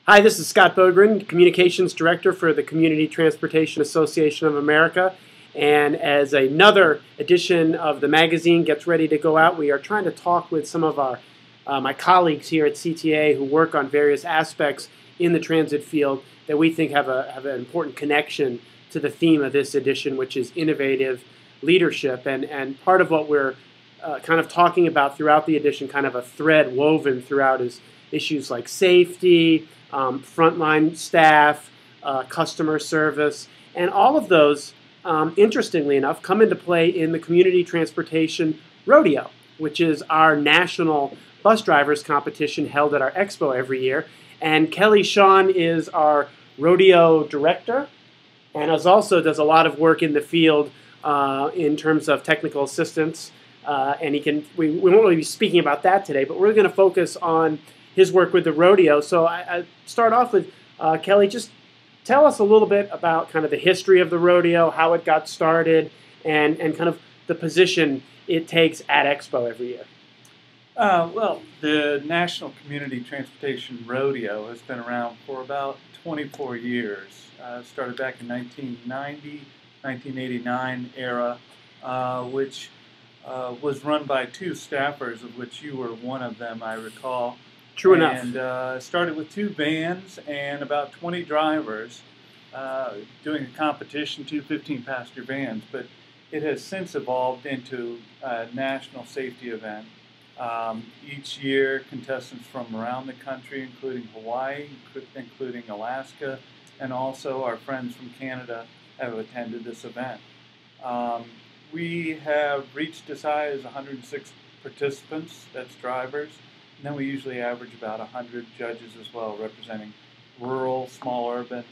Hi, this is Scott Bogren, Communications Director for the Community Transportation Association of America. And as another edition of the magazine gets ready to go out, we are trying to talk with some of my colleagues here at CTA who work on various aspects in the transit field that we think have an important connection to the theme of this edition, which is innovative leadership. And part of what we're kind of talking about throughout the edition, kind of a thread woven throughout, is issues like safety, frontline staff, customer service, and all of those, interestingly enough, come into play in the Community Transportation Rodeo, which is our national bus drivers competition held at our expo every year. And Kelly Shawn is our rodeo director, and also does a lot of work in the field in terms of technical assistance. And we won't really be speaking about that today, but we're going to focus on his work with the rodeo. So I start off with Kelly. Just tell us a little bit about kind of the history of the rodeo, how it got started, and kind of the position it takes at Expo every year. Well, the National Community Transportation Rodeo has been around for about 24 years. Started back in 1990, 1989 era, which was run by two staffers, of which you were one of them, I recall. True enough. And started with 2 vans and about 20 drivers doing a competition, 2 15-passenger vans. But it has since evolved into a national safety event. Each year, contestants from around the country, including Hawaii, including Alaska, and also our friends from Canada, have attended this event. We have reached as high as 106 participants, that's drivers. And then we usually average about 100 judges as well, representing rural, small urban,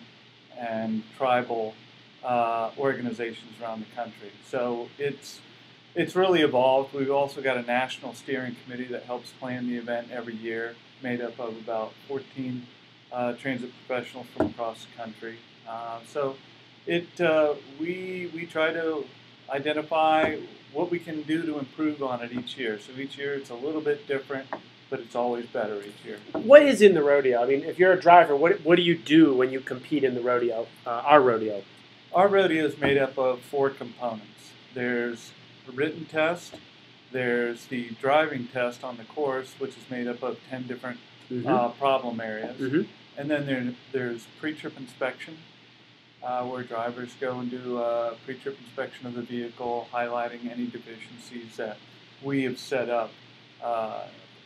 and tribal organizations around the country. So it's really evolved. We've also got a national steering committee that helps plan the event every year, made up of about 14 transit professionals from across the country. So we try to identify what we can do to improve on it each year. So each year it's a little bit different, but it's always better each year. What is in the rodeo? I mean, if you're a driver, what do you do when you compete in the rodeo, our rodeo? Our rodeo is made up of 4 components. There's a written test, there's the driving test on the course, which is made up of 10 different problem areas. And then there's pre-trip inspection, where drivers go and do a pre-trip inspection of the vehicle, highlighting any deficiencies that we have set up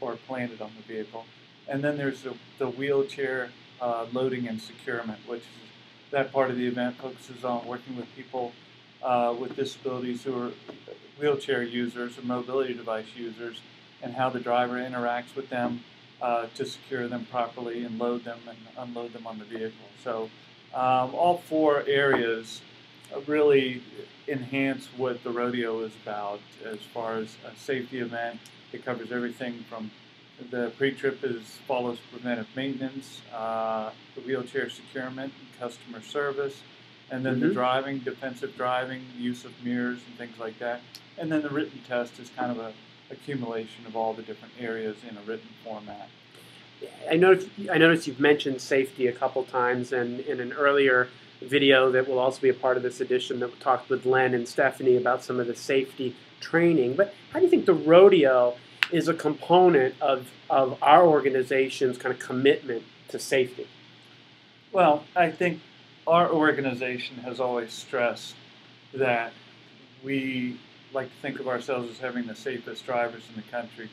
or planted on the vehicle. And then there's the wheelchair loading and securement, which is that part of the event focuses on working with people with disabilities who are wheelchair users or mobility device users, and how the driver interacts with them to secure them properly and load them and unload them on the vehicle. So all 4 areas really enhance what the rodeo is about as far as a safety event. It covers everything from the pre-trip follows preventive maintenance, the wheelchair securement, and customer service, and then the driving, defensive driving, use of mirrors and things like that. And then the written test is kind of a accumulation of all the different areas in a written format. I noticed you've mentioned safety a couple times, and in an earlier video that will also be a part of this edition that we talked with Len and Stephanie about some of the safety training. But how do you think the rodeo is a component of our organization's kind of commitment to safety? Well, I think our organization has always stressed that we like to think of ourselves as having the safest drivers in the country.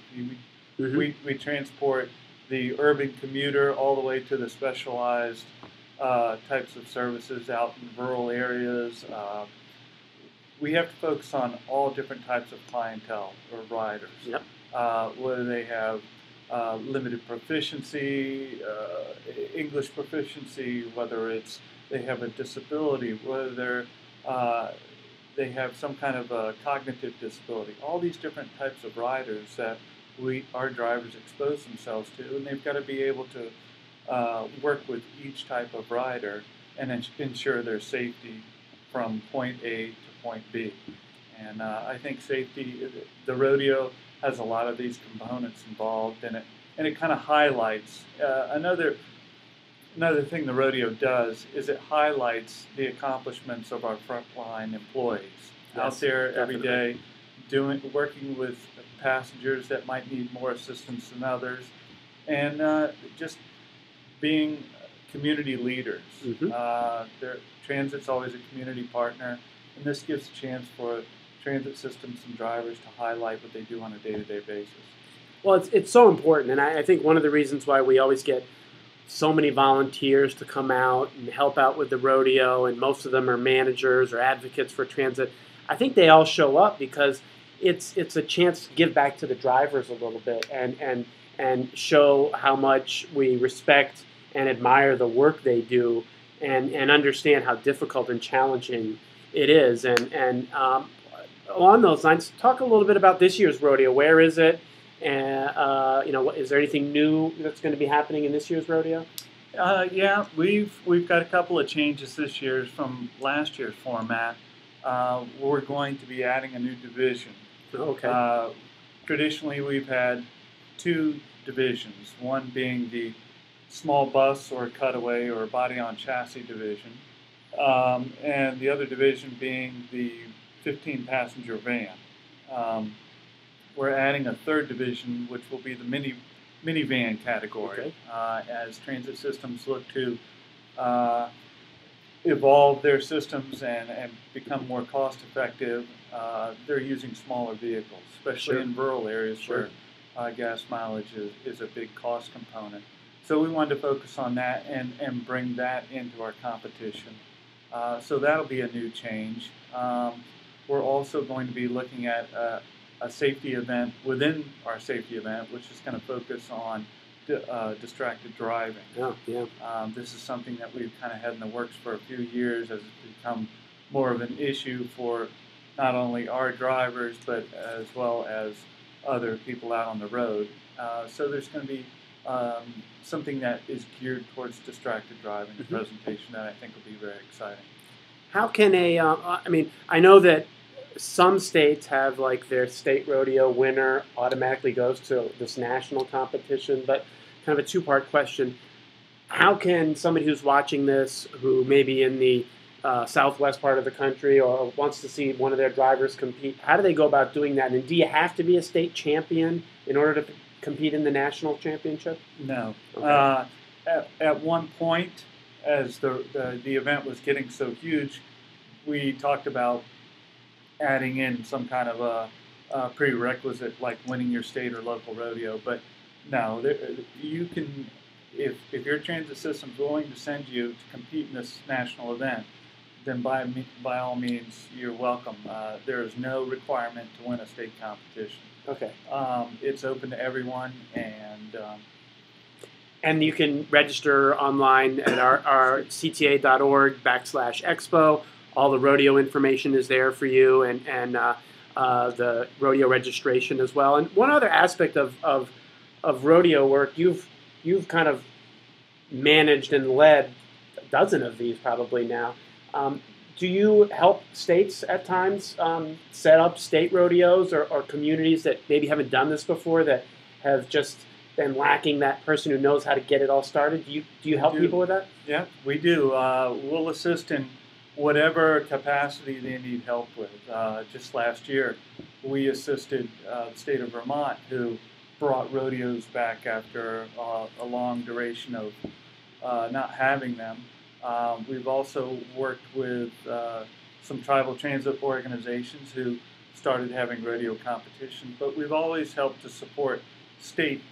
We transport the urban commuter all the way to the specialized types of services out in rural areas. We have to focus on all different types of clientele or riders. Yep. Whether they have limited proficiency, English proficiency, whether they have a disability, whether they have some kind of a cognitive disability. All these different types of riders that our drivers expose themselves to, and they've got to be able to work with each type of rider and ensure their safety from point A to point B. And I think safety, the rodeo has a lot of these components involved in it, and it kind of highlights another another thing the rodeo does is it highlights the accomplishments of our frontline employees out there every day, working with passengers that might need more assistance than others, and just being community leaders. Transit's always a community partner, and this gives a chance for transit systems and drivers to highlight what they do on a day-to-day basis. Well, it's so important, and I think one of the reasons why we always get so many volunteers to come out and help out with the rodeo, and most of them are managers or advocates for transit. I think they all show up because it's a chance to give back to the drivers a little bit and show how much we respect and admire the work they do, and understand how difficult and challenging it is. And along those lines, talk a little bit about this year's rodeo. Where is it? And is there anything new that's going to be happening in this year's rodeo? Yeah, we've got a couple of changes this year from last year's format. We're going to be adding a new division. Okay. Traditionally, we've had two divisions. One being the small bus or cutaway or body on chassis division, and the other division being the 15-passenger van. We're adding a third division, which will be the minivan category. Okay. As transit systems look to evolve their systems and become more cost effective, they're using smaller vehicles, especially in rural areas where gas mileage is a big cost component. So we wanted to focus on that and bring that into our competition. So that'll be a new change. We're also going to be looking at a safety event within our safety event, which is going to focus on distracted driving. This is something that we've kind of had in the works for a few years as it's become more of an issue for not only our drivers, but as well as other people out on the road. So there's going to be something that is geared towards distracted driving, a presentation that I think will be very exciting. How can I know that some states have like their state rodeo winner automatically goes to this national competition, but kind of a two-part question. How can somebody who's watching this, who may be in the southwest part of the country or wants to see one of their drivers compete, how do they go about doing that? And do you have to be a state champion in order to compete in the national championship? No. Okay. At one point, as the event was getting so huge, we talked about adding in some kind of a prerequisite like winning your state or local rodeo. But no, you can, if your transit system's willing to send you to compete in this national event, then by all means, you're welcome. There is no requirement to win a state competition. Okay. It's open to everyone, and you can register online at our cta.org/expo. All the rodeo information is there for you, and the rodeo registration as well. And one other aspect of rodeo work, you've kind of managed and led a dozen of these probably now. Do you help states at times set up state rodeos or communities that maybe haven't done this before, that have just been lacking that person who knows how to get it all started? Do you help people with that? Yeah, we do. We'll assist in whatever capacity they need help with. Just last year, we assisted the state of Vermont, who brought rodeos back after a long duration of not having them. We've also worked with some tribal transit organizations who started having rodeo competition, but we've always helped to support state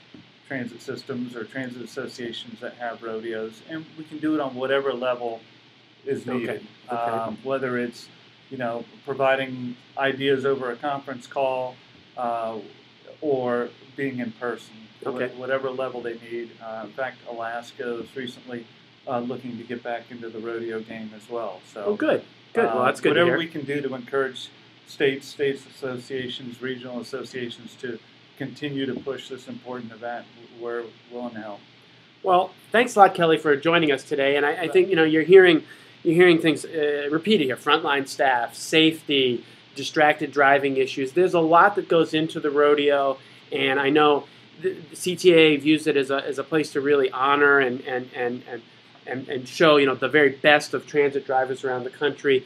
transit systems or transit associations that have rodeos, and we can do it on whatever level is needed. Okay. Whether it's providing ideas over a conference call or being in person, whatever level they need. In fact, Alaska is recently looking to get back into the rodeo game as well. So, good. Well, that's good. Whatever we can do to encourage states associations, regional associations to continue to push this important event, we're willing to help. Well, thanks a lot, Kelly, for joining us today. And I think you're hearing things repeated here: frontline staff, safety, distracted driving issues. There's a lot that goes into the rodeo, and I know the CTA views it as a place to really honor and and show the very best of transit drivers around the country.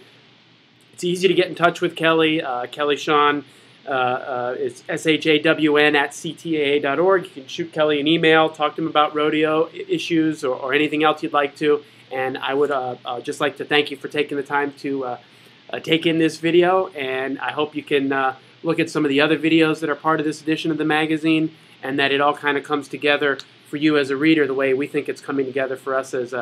It's easy to get in touch with Kelly. Kelly Shawn is shawn@ctaa.org. You can shoot Kelly an email, talk to him about rodeo issues or anything else you'd like to. And I would just like to thank you for taking the time to take in this video. And I hope you can look at some of the other videos that are part of this edition of the magazine, and that it all kind of comes together for you as a reader the way we think it's coming together for us as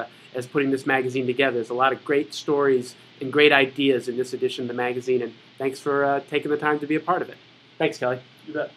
putting this magazine together. There's a lot of great stories and great ideas in this edition of the magazine, and thanks for taking the time to be a part of it. Thanks, Kelly. You bet.